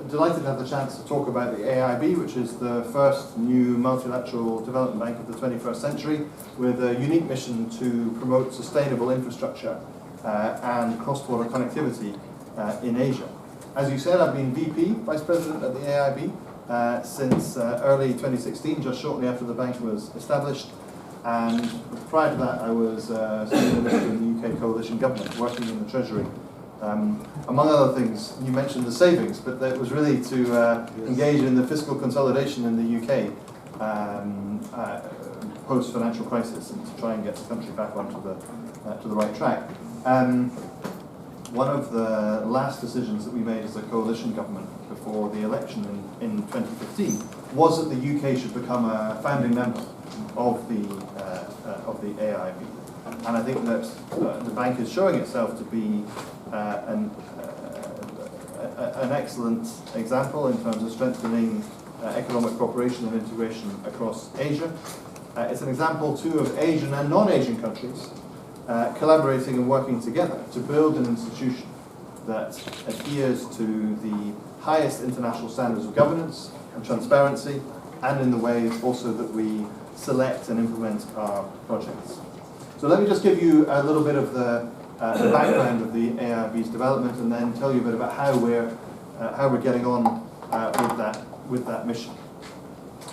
delighted to have the chance to talk about the AIIB, which is the first new multilateral development bank of the 21st century, with a unique mission to promote sustainable infrastructure and cross-border connectivity in Asia. As you said, I've been VP, Vice President at the AIIB, since early 2016, just shortly after the bank was established. And prior to that, I was Senior Minister in the UK Coalition Government, working in the Treasury. Among other things, you mentioned the savings, but that was really to engage in the fiscal consolidation in the UK post-financial crisis and to try and get the country back onto the right track. One of the last decisions that we made as a coalition government before the election in 2015 was that the UK should become a founding member of the AIIB. And I think that the bank is showing itself to be an excellent example in terms of strengthening economic cooperation and integration across Asia. It's an example too of Asian and non-Asian countries collaborating and working together to build an institution that adheres to the highest international standards of governance and transparency, and in the ways also that we select and implement our projects. So let me just give you a little bit of the background of the AIIB's development, and then tell you a bit about how we're getting on with that mission.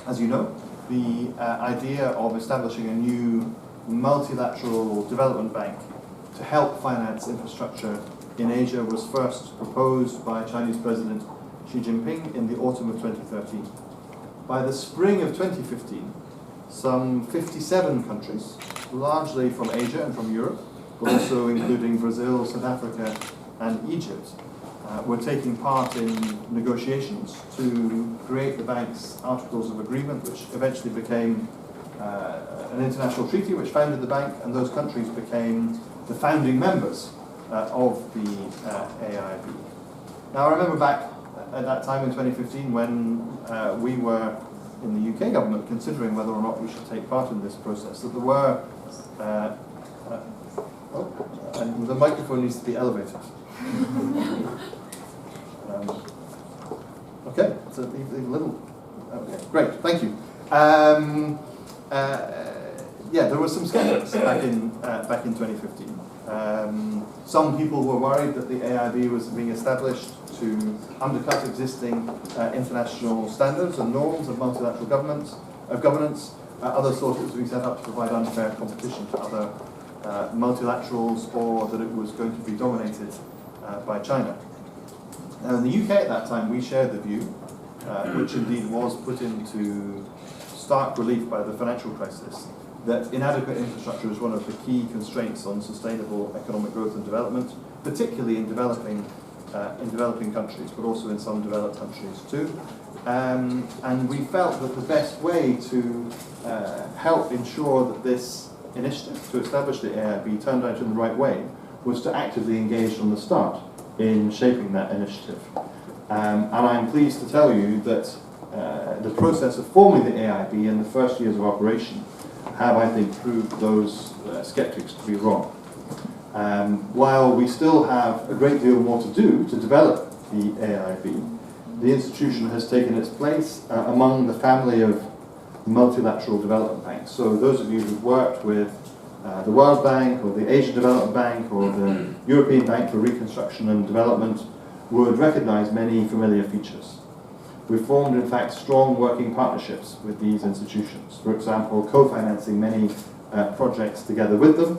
As you know, the idea of establishing a new multilateral development bank to help finance infrastructure in Asia was first proposed by Chinese President Xi Jinping in the autumn of 2013. By the spring of 2015, some 57 countries, largely from Asia and from Europe, but also including Brazil, South Africa, and Egypt, were taking part in negotiations to create the bank's Articles of Agreement, which eventually became an international treaty which founded the bank, and those countries became the founding members of the AIIB. Now, I remember back at that time in 2015 when we were in the UK government considering whether or not we should take part in this process, that there were and the microphone needs to be elevated. Okay, so a little. Okay, great, thank you. Yeah, there were some skeptics back in 2015. Some people were worried that the AIIB was being established to undercut existing international standards and norms of multilateral governance. Others thought it was being set up to provide unfair competition to other multilaterals, or that it was going to be dominated by China. Now, in the UK at that time, we shared the view, which indeed was put into stark relief by the financial crisis, that inadequate infrastructure is one of the key constraints on sustainable economic growth and development, particularly in developing countries, but also in some developed countries too. And we felt that the best way to help ensure that this initiative to establish the AIIB turned out in the right way was to actively engage from the start in shaping that initiative. And I'm pleased to tell you that the process of forming the AIIB in the first years of operation have, I think, proved those skeptics to be wrong. While we still have a great deal more to do to develop the AIIB, the institution has taken its place among the family of multilateral development banks. So those of you who've worked with the World Bank or the Asian Development Bank or the European Bank for Reconstruction and Development would recognize many familiar features. We've formed, in fact, strong working partnerships with these institutions, for example, co-financing many projects together with them.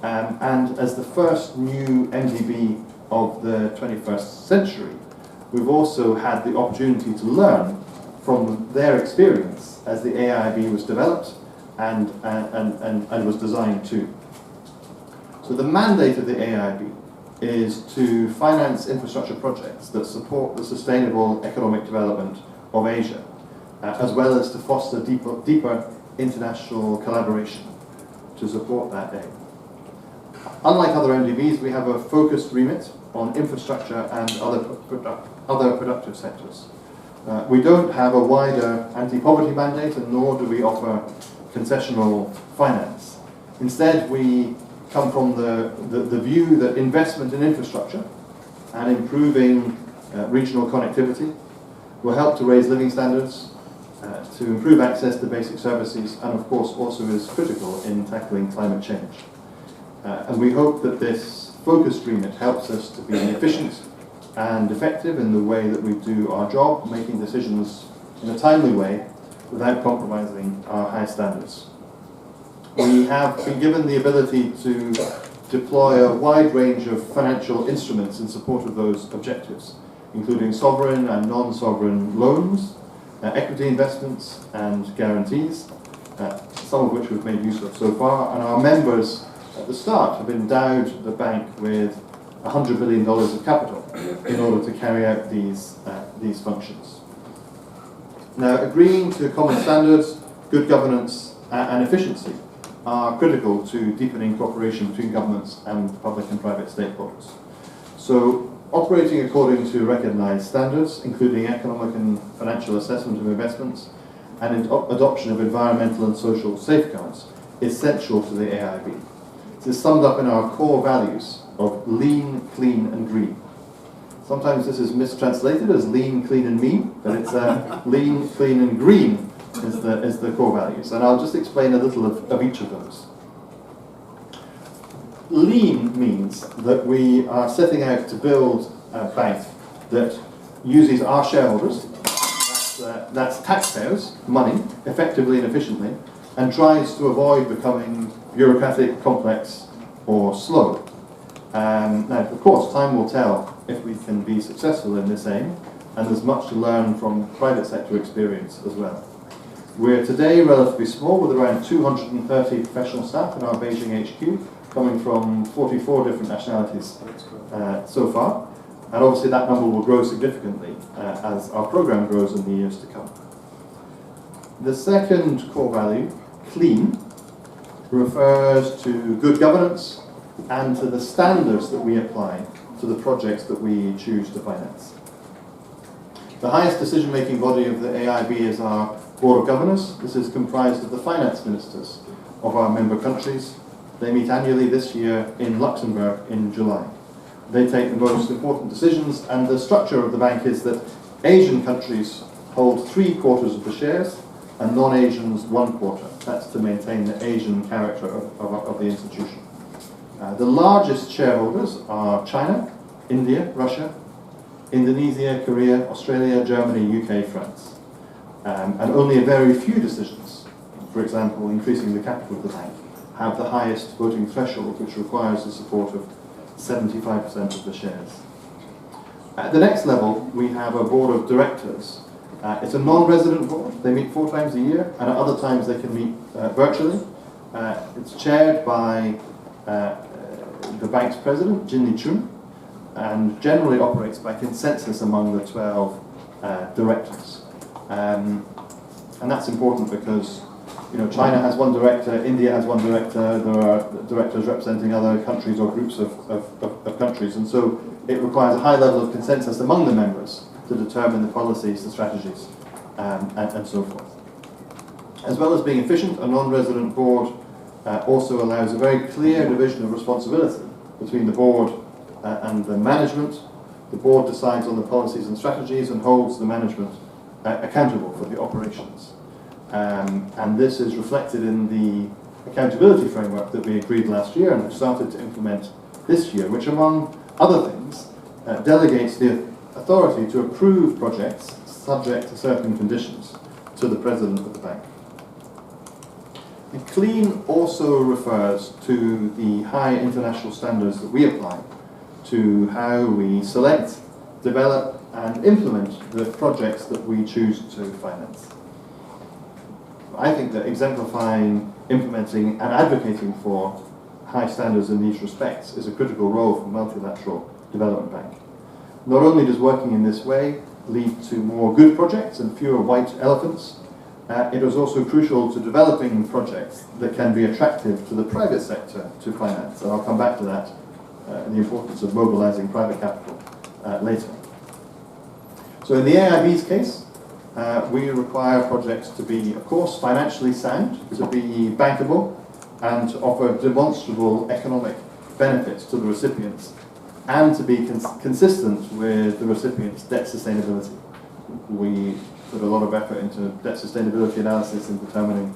And as the first new MDB of the 21st century, we've also had the opportunity to learn from their experience as the AIIB was developed and was designed too. So the mandate of the AIIB is to finance infrastructure projects that support the sustainable economic development of Asia, as well as to foster deeper international collaboration to support that aim. Unlike other MDBs, we have a focused remit on infrastructure and other productive sectors. We don't have a wider anti-poverty mandate, and nor do we offer concessional finance. Instead, we come from the view that investment in infrastructure and improving regional connectivity will help to raise living standards, to improve access to basic services, and of course also is critical in tackling climate change. And we hope that this focused remit helps us to be efficient and effective in the way that we do our job, making decisions in a timely way without compromising our high standards. We have been given the ability to deploy a wide range of financial instruments in support of those objectives, including sovereign and non-sovereign loans, equity investments and guarantees, some of which we've made use of so far, and our members at the start have endowed the bank with $100 billion of capital in order to carry out these functions. Now, agreeing to common standards, good governance and efficiency are critical to deepening cooperation between governments and public and private stakeholders. So, operating according to recognised standards, including economic and financial assessment of investments and adoption of environmental and social safeguards, is essential to the AIIB. This is summed up in our core values of lean, clean and green. Sometimes this is mistranslated as lean, clean and mean, but it's lean, clean and green is the core values. And I'll just explain a little of each of those. Lean means that we are setting out to build a bank that uses our shareholders, that's taxpayers' money, effectively and efficiently, and tries to avoid becoming bureaucratic, complex, or slow. Now, of course, time will tell if we can be successful in this aim, and there's much to learn from private sector experience as well. We're today relatively small, with around 230 professional staff in our Beijing HQ, coming from 44 different nationalities so far, and obviously that number will grow significantly as our program grows in the years to come. The second core value, clean, refers to good governance and to the standards that we apply to the projects that we choose to finance. The highest decision-making body of the AIIB is our Board of Governors. This is comprised of the finance ministers of our member countries. They meet annually this year in Luxembourg in July. They take the most important decisions, and the structure of the bank is that Asian countries hold 3/4 of the shares and non-Asians 1/4. That's to maintain the Asian character of the institution. The largest shareholders are China, India, Russia, Indonesia, Korea, Australia, Germany, UK, France. And only a very few decisions, for example, increasing the capital of the bank, have the highest voting threshold, which requires the support of 75% of the shares. At the next level, we have a board of directors. It's a non-resident board. They meet 4 times a year, and at other times they can meet virtually. It's chaired by the bank's president, Jin Li-chun, and generally operates by consensus among the 12 directors. And that's important because China has one director, India has one director, there are directors representing other countries or groups of countries, and so it requires a high level of consensus among the members to determine the policies, the strategies, and so forth. As well as being efficient, a non-resident board also allows a very clear division of responsibility between the board and the management. The board decides on the policies and strategies and holds the management accountable for the operations. And this is reflected in the accountability framework that we agreed last year and have started to implement this year, which among other things delegates the authority to approve projects subject to certain conditions to the president of the bank. And clean also refers to the high international standards that we apply to how we select, develop and implement the projects that we choose to finance. I think that exemplifying, implementing and advocating for high standards in these respects is a critical role for multilateral development bank. Not only does working in this way lead to more good projects and fewer white elephants, it is also crucial to developing projects that can be attractive to the private sector to finance. And I'll come back to that, and the importance of mobilizing private capital later. So in the AIIB's case, we require projects to be, of course, financially sound, to be bankable, and to offer demonstrable economic benefits to the recipients, and to be consistent with the recipient's debt sustainability. we put a lot of effort into debt sustainability analysis in determining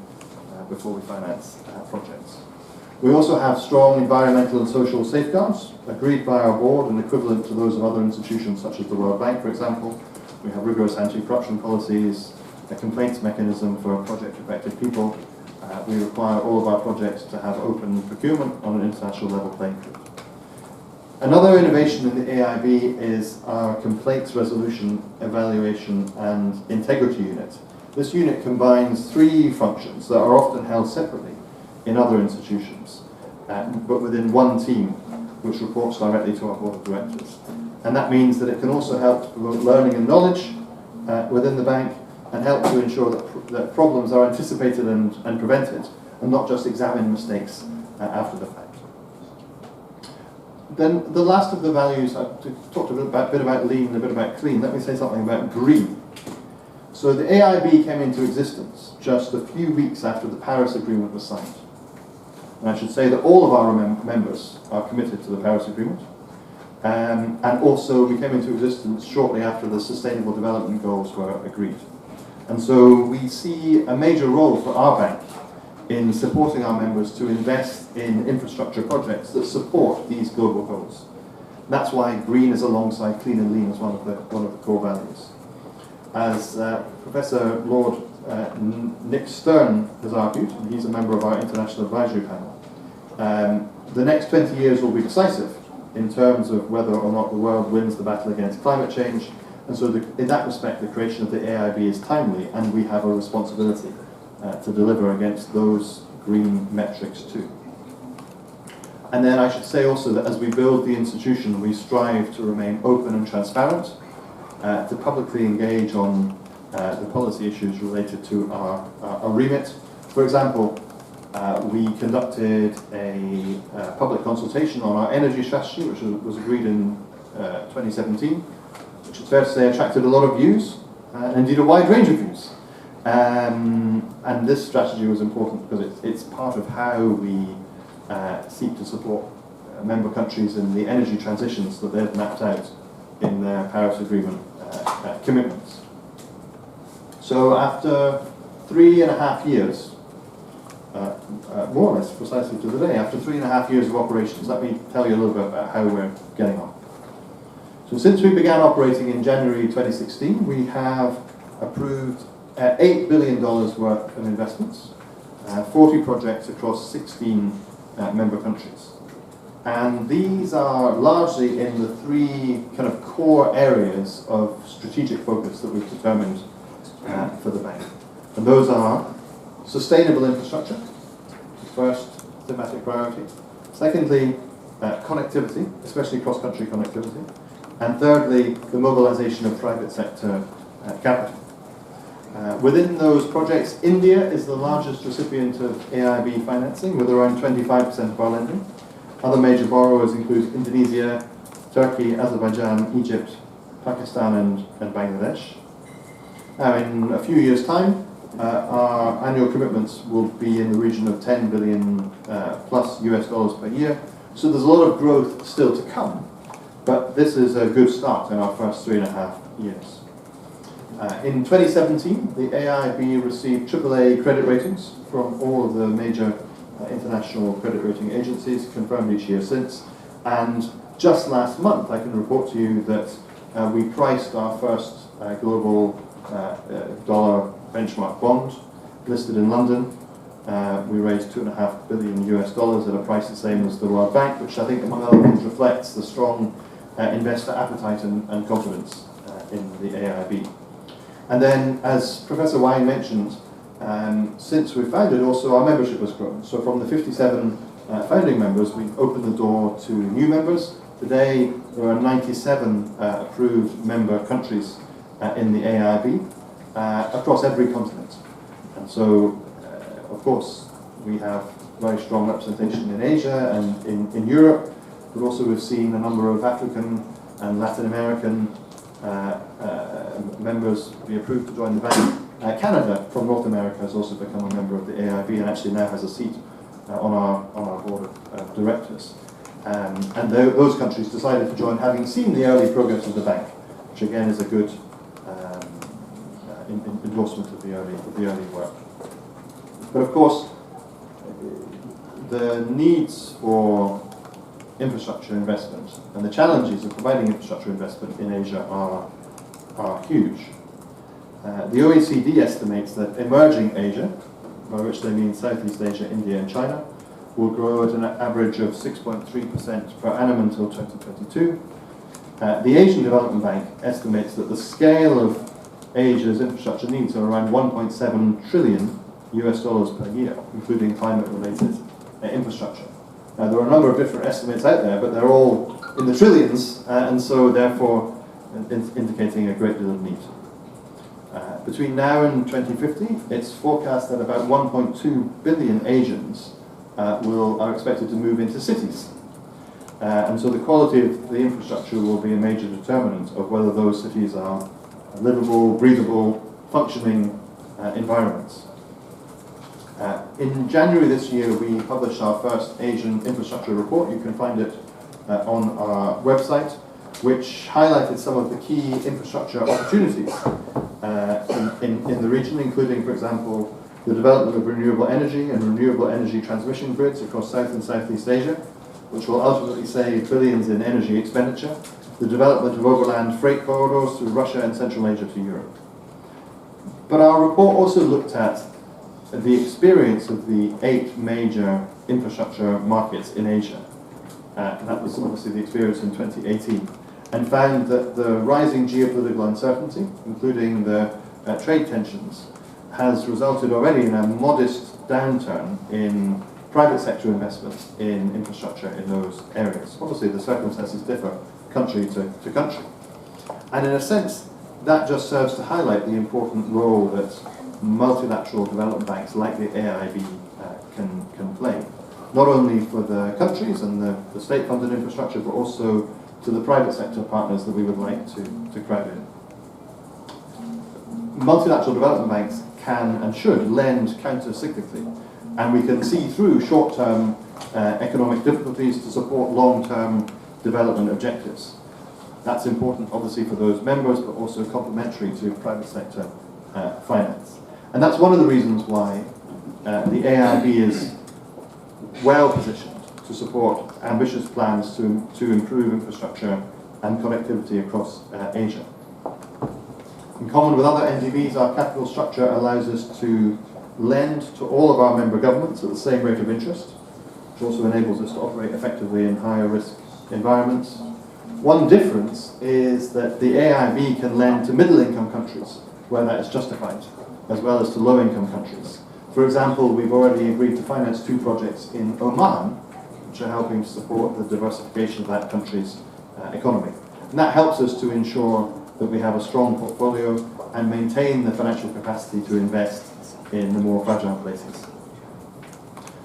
before we finance projects. We also have strong environmental and social safeguards agreed by our board and equivalent to those of other institutions such as the World Bank, for example. We have rigorous anti-corruption policies, a complaints mechanism for project-affected people. We require all of our projects to have open procurement on an international level playing field. Another innovation in the AIIB is our complaints resolution, evaluation and integrity unit. This unit combines three functions that are often held separately in other institutions, but within one team, which reports directly to our board of directors. And that means that it can also help to promote learning and knowledge within the bank and help to ensure that problems are anticipated and prevented, and not just examine mistakes after the fact. Then the last of the values, I've talked a bit about lean and a bit about clean. Let me say something about green. So the AIIB came into existence just a few weeks after the Paris Agreement was signed. And I should say that all of our members are committed to the Paris Agreement. And also we came into existence shortly after the Sustainable Development Goals were agreed. And so we see a major role for our bank in supporting our members to invest in infrastructure projects that support these global goals. That's why green is alongside clean and lean as one of the core values. As Professor Lord Nick Stern has argued, and he's a member of our International Advisory Panel, the next 20 years will be decisive in terms of whether or not the world wins the battle against climate change, and so in that respect the creation of the AIIB is timely, and we have a responsibility to deliver against those green metrics too. And then I should say also that as we build the institution, we strive to remain open and transparent, to publicly engage on the policy issues related to our remit. For example, we conducted a public consultation on our energy strategy, which was agreed in 2017, which is fair to say attracted a lot of views, and indeed a wide range of views. And this strategy was important because it's part of how we seek to support member countries in the energy transitions that they've mapped out in their Paris Agreement commitments. So after 3.5 years, more or less precisely to the day, after 3.5 years of operations, let me tell you a little bit about how we're getting on. So since we began operating in January 2016, we have approved $8 billion worth of investments, 40 projects across 16 member countries. And these are largely in the three kind of core areas of strategic focus that we've determined for the bank. And those are sustainable infrastructure, first thematic priority. Secondly, connectivity, especially cross-country connectivity. And thirdly, the mobilization of private sector capital. Within those projects, India is the largest recipient of AIIB financing, with around 25% of our lending. Other major borrowers include Indonesia, Turkey, Azerbaijan, Egypt, Pakistan and Bangladesh. Now in a few years' time, our annual commitments will be in the region of 10 billion plus US dollars per year. So there's a lot of growth still to come, but this is a good start in our first 3.5 years. In 2017, the AIIB received AAA credit ratings from all of the major international credit rating agencies, confirmed each year since. And just last month, I can report to you that we priced our first global dollar benchmark bond, listed in London. We raised $2.5 billion US dollars at a price the same as the World Bank, which I think, among other things, reflects the strong investor appetite and confidence in the AIIB. And then, as Professor Wang mentioned, since we founded, also our membership has grown. So from the 57 founding members, we've opened the door to new members. Today, there are 97 approved member countries in the AIIB across every continent. And so, of course, we have very strong representation in Asia and in Europe, but also we've seen a number of African and Latin American members be approved to join the bank. Canada from North America has also become a member of the AIIB and actually now has a seat on our board of directors. And those countries decided to join, having seen the early progress of the bank, which again is a good endorsement of the early work. But of course, the needs for infrastructure investment and the challenges of providing infrastructure investment in Asia are huge. The OECD estimates that emerging Asia, by which they mean Southeast Asia, India and China, will grow at an average of 6.3% per annum until 2022. The Asian Development Bank estimates that the scale of Asia's infrastructure needs are around 1.7 trillion US dollars per year, including climate-related infrastructure. Now, there are a number of different estimates out there, but they're all in the trillions, and so therefore indicating a great deal of need. Between now and 2050, it's forecast that about 1.2 billion Asians are expected to move into cities. And so the quality of the infrastructure will be a major determinant of whether those cities are livable, breathable, functioning environments. In January this year, we published our first Asian infrastructure report. You can find it on our website, which highlighted some of the key infrastructure opportunities in the region, including, for example, the development of renewable energy and renewable energy transmission grids across South and Southeast Asia, which will ultimately save billions in energy expenditure, the development of overland freight corridors through Russia and Central Asia to Europe. But our report also looked at the experience of the 8 major infrastructure markets in Asia. And that was obviously the experience in 2018, and found that the rising geopolitical uncertainty, including the trade tensions, has resulted already in a modest downturn in private sector investments in infrastructure in those areas. Obviously, the circumstances differ country to country. And in a sense, that just serves to highlight the important role that multilateral development banks like the AIIB can play, not only for the countries and the state-funded infrastructure, but also to the private sector partners that we would like to crowd in. Multilateral development banks can and should lend counter-cyclically, and we can see through short-term economic difficulties to support long-term development objectives. That's important, obviously, for those members, but also complementary to private sector finance. And that's one of the reasons why the AIIB is well positioned to support ambitious plans to improve infrastructure and connectivity across Asia. In common with other NDBs, our capital structure allows us to lend to all of our member governments at the same rate of interest, which also enables us to operate effectively in higher risk environments. One difference is that the AIIB can lend to middle-income countries where that is justified, as well as to low-income countries. For example, we've already agreed to finance 2 projects in Oman, which are helping to support the diversification of that country's economy. And that helps us to ensure that we have a strong portfolio and maintain the financial capacity to invest in the more fragile places.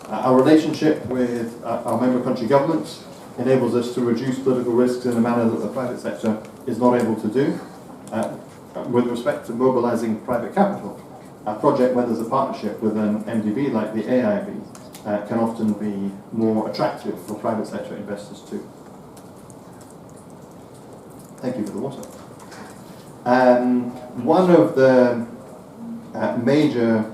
Our relationship with our member country governments enables us to reduce political risks in a manner that the private sector is not able to do. With respect to mobilizing private capital, a project where there's a partnership with an MDB like the AIIB can often be more attractive for private sector investors too. Thank you for the water. One of the major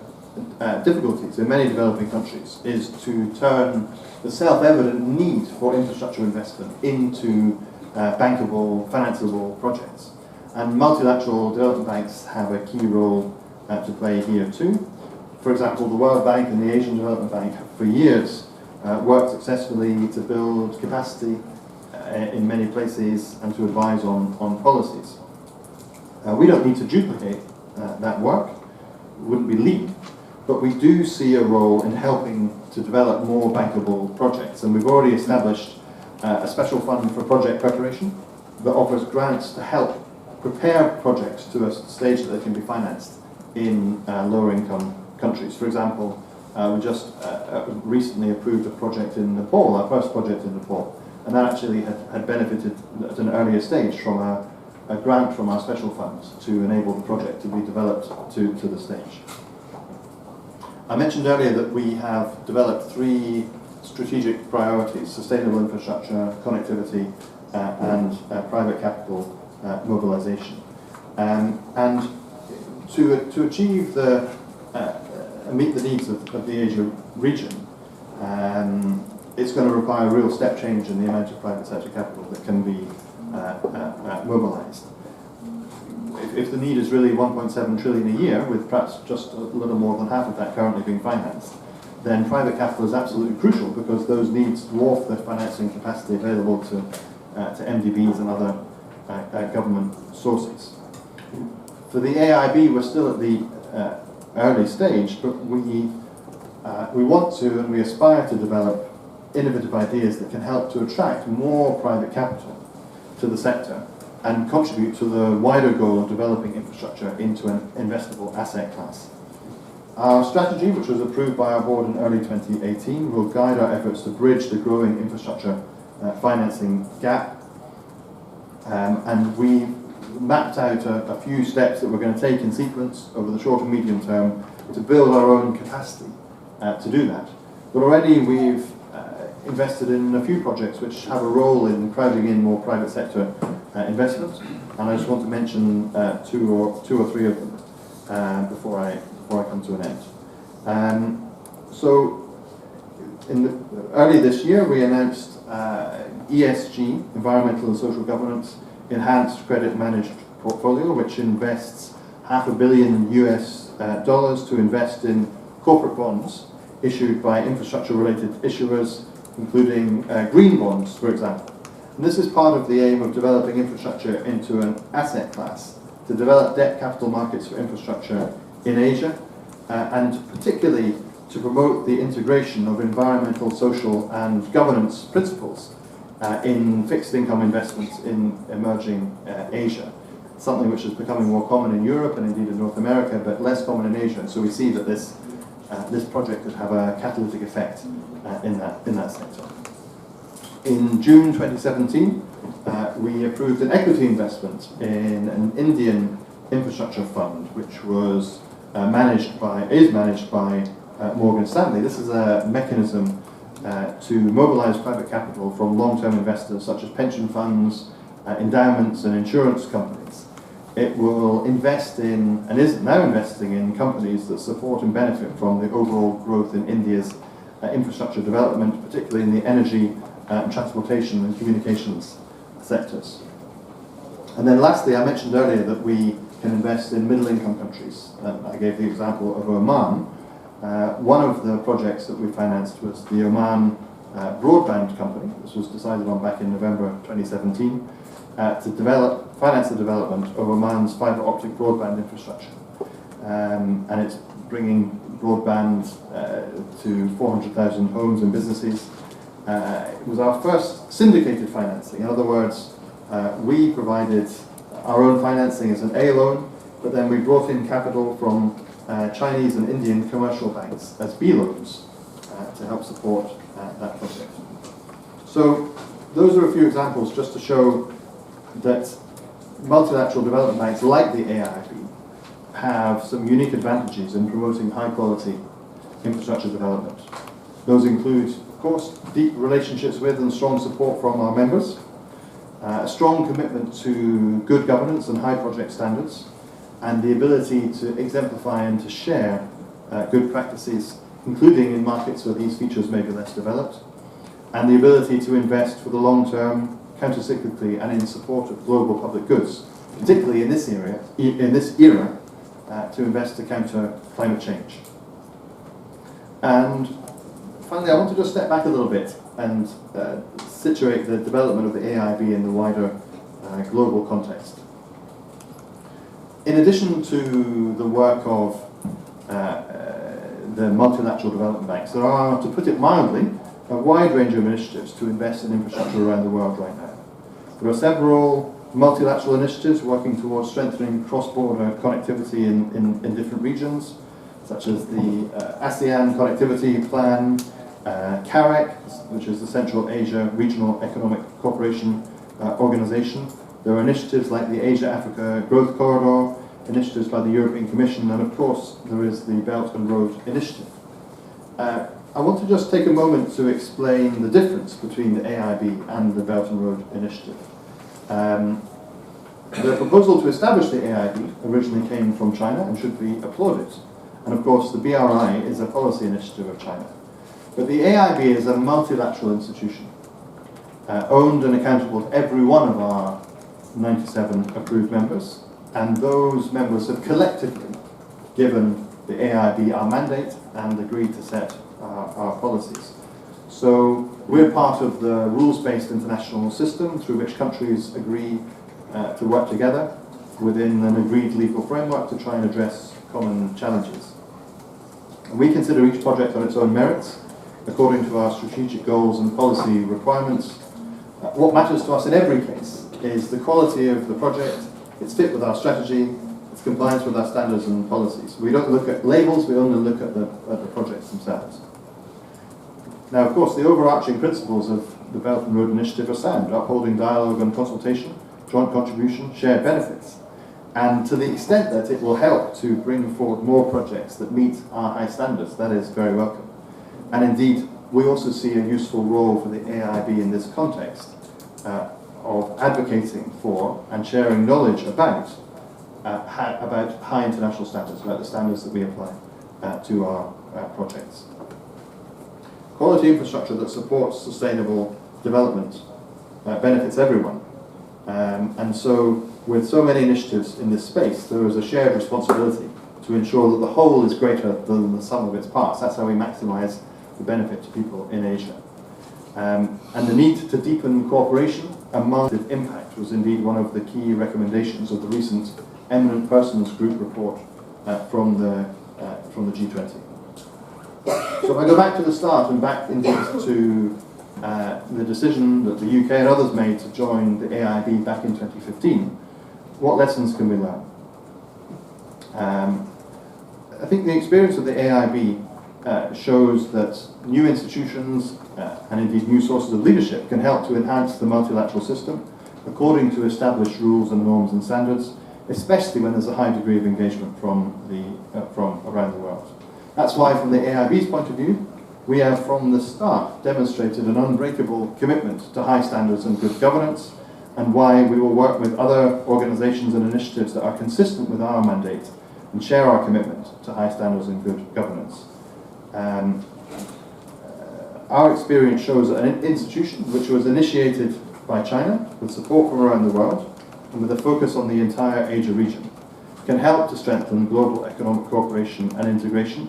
difficulties in many developing countries is to turn the self-evident need for infrastructure investment into bankable, financeable projects. And multilateral development banks have a key role to play here too. For example, the World Bank and the Asian Development Bank have for years worked successfully to build capacity in many places and to advise on policies. We don't need to duplicate that work, it wouldn't be lean, but we do see a role in helping to develop more bankable projects, and we've already established a special fund for project preparation that offers grants to help prepare projects to a stage that they can be financed in lower income countries. For example, we just recently approved a project in Nepal, our first project in Nepal, and that actually had benefited at an earlier stage from a grant from our special funds to enable the project to be developed to the stage. I mentioned earlier that we have developed 3 strategic priorities: sustainable infrastructure, connectivity, and private capital mobilization. And to achieve meet the needs of the Asia region, it's going to require a real step change in the amount of private sector capital that can be mobilized. If the need is really 1.7 trillion a year, with perhaps just a little more than half of that currently being financed, then private capital is absolutely crucial, because those needs dwarf the financing capacity available to MDBs and other government sources. For the AIIB, we're still at the early stage, but we want to and we aspire to develop innovative ideas that can help to attract more private capital to the sector and contribute to the wider goal of developing infrastructure into an investable asset class. Our strategy, which was approved by our board in early 2018, will guide our efforts to bridge the growing infrastructure financing gap. And we mapped out a few steps that we're going to take in sequence over the short and medium term to build our own capacity to do that. But already we've invested in a few projects which have a role in crowding in more private sector investment, and I just want to mention two or three of them before I come to an end. So, early this year, we announced ESG, Environmental and Social Governance, Enhanced Credit Managed Portfolio, which invests $500 million US to invest in corporate bonds issued by infrastructure-related issuers, including green bonds, for example. And this is part of the aim of developing infrastructure into an asset class, to develop debt capital markets for infrastructure in Asia, and particularly to promote the integration of environmental, social, and governance principles in fixed income investments in emerging Asia, something which is becoming more common in Europe and indeed in North America, but less common in Asia. And so we see that this project could have a catalytic effect in that sector. In June 2017, we approved an equity investment in an Indian infrastructure fund, which is managed by Morgan Stanley. This is a mechanism to mobilize private capital from long-term investors such as pension funds, endowments, and insurance companies. It will invest in, and is now investing in, companies that support and benefit from the overall growth in India's infrastructure development, particularly in the energy, transportation, and communications sectors. And then lastly, I mentioned earlier that we can invest in middle-income countries. I gave the example of Oman. One of the projects that we financed was the Oman Broadband Company. This was decided on back in November 2017 to finance the development of Oman's fiber optic broadband infrastructure. And it's bringing broadband to 400,000 homes and businesses. It was our first syndicated financing. In other words, we provided our own financing as an A loan, but then we brought in capital from Chinese and Indian commercial banks as B loans to help support that project. So those are a few examples just to show that multilateral development banks like the AIIB have some unique advantages in promoting high quality infrastructure development. Those include, of course, deep relationships with and strong support from our members, a strong commitment to good governance and high project standards, and the ability to exemplify and to share good practices, including in markets where these features may be less developed, and the ability to invest for the long term, counter-cyclically, and in support of global public goods, particularly in this era, to invest to counter climate change. And finally, I want to just step back a little bit and situate the development of the AIIB in the wider global context. In addition to the work of the multilateral development banks, there are, to put it mildly, a wide range of initiatives to invest in infrastructure around the world right now. There are several multilateral initiatives working towards strengthening cross-border connectivity in different regions, such as the ASEAN Connectivity Plan, CAREC, which is the Central Asia Regional Economic Cooperation Organization. There are initiatives like the Asia-Africa Growth Corridor, initiatives by the European Commission, and of course there is the Belt and Road Initiative. I want to just take a moment to explain the difference between the AIIB and the Belt and Road Initiative. They're proposal to establish the AIIB originally came from China and should be applauded. And of course, the BRI is a policy initiative of China. But the AIIB is a multilateral institution, owned and accountable to every one of our 97 approved members, and those members have collectively given the AIIB our mandate and agreed to set our policies. So we're part of the rules-based international system through which countries agree to work together within an agreed legal framework to try and address common challenges. And we consider each project on its own merits, according to our strategic goals and policy requirements. What matters to us in every case is the quality of the project, its fit with our strategy, its compliance with our standards and policies. We don't look at labels, we only look at the projects themselves. Now, of course, the overarching principles of the Belt and Road Initiative are sound: upholding dialogue and consultation, joint contribution, shared benefits. And to the extent that it will help to bring forward more projects that meet our high standards, that is very welcome. And indeed, we also see a useful role for the AIIB in this context of advocating for and sharing knowledge about high international standards, about the standards that we apply to our projects. Quality infrastructure that supports sustainable development benefits everyone. And so, with so many initiatives in this space, there is a shared responsibility to ensure that the whole is greater than the sum of its parts. That's how we maximize the benefit to people in Asia. And the need to deepen cooperation among impact was indeed one of the key recommendations of the recent Eminent Persons Group report from the G20. So if I go back to the start and back indeed to the decision that the UK and others made to join the AIIB back in 2015, what lessons can we learn? I think the experience of the AIIB shows that new institutions and indeed new sources of leadership can help to enhance the multilateral system according to established rules and norms and standards, especially when there's a high degree of engagement from around the world. That's why, from the AIIB's point of view, we have from the start demonstrated an unbreakable commitment to high standards and good governance, and why we will work with other organisations and initiatives that are consistent with our mandate and share our commitment to high standards and good governance. Our experience shows that an institution which was initiated by China with support from around the world and with a focus on the entire Asia region can help to strengthen global economic cooperation and integration,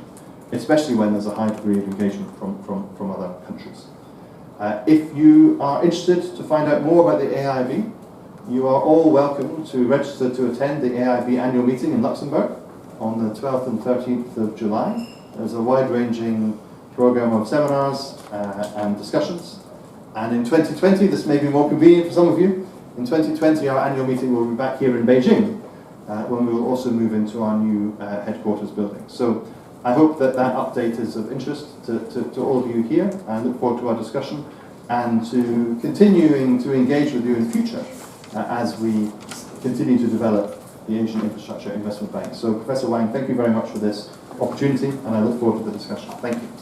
especially when there's a high degree of engagement from other countries. If you are interested to find out more about the AIIB, you are all welcome to register to attend the AIIB annual meeting in Luxembourg on the 12th and 13th of July. There's a wide-ranging program of seminars and discussions. And in 2020, this may be more convenient for some of you, in 2020 our annual meeting will be back here in Beijing, when we will also move into our new headquarters building. So I hope that that update is of interest to all of you here, and I look forward to our discussion and to continuing to engage with you in future as we continue to develop the Asian Infrastructure Investment Bank. So Professor Wang, thank you very much for this opportunity, and I look forward to the discussion. Thank you.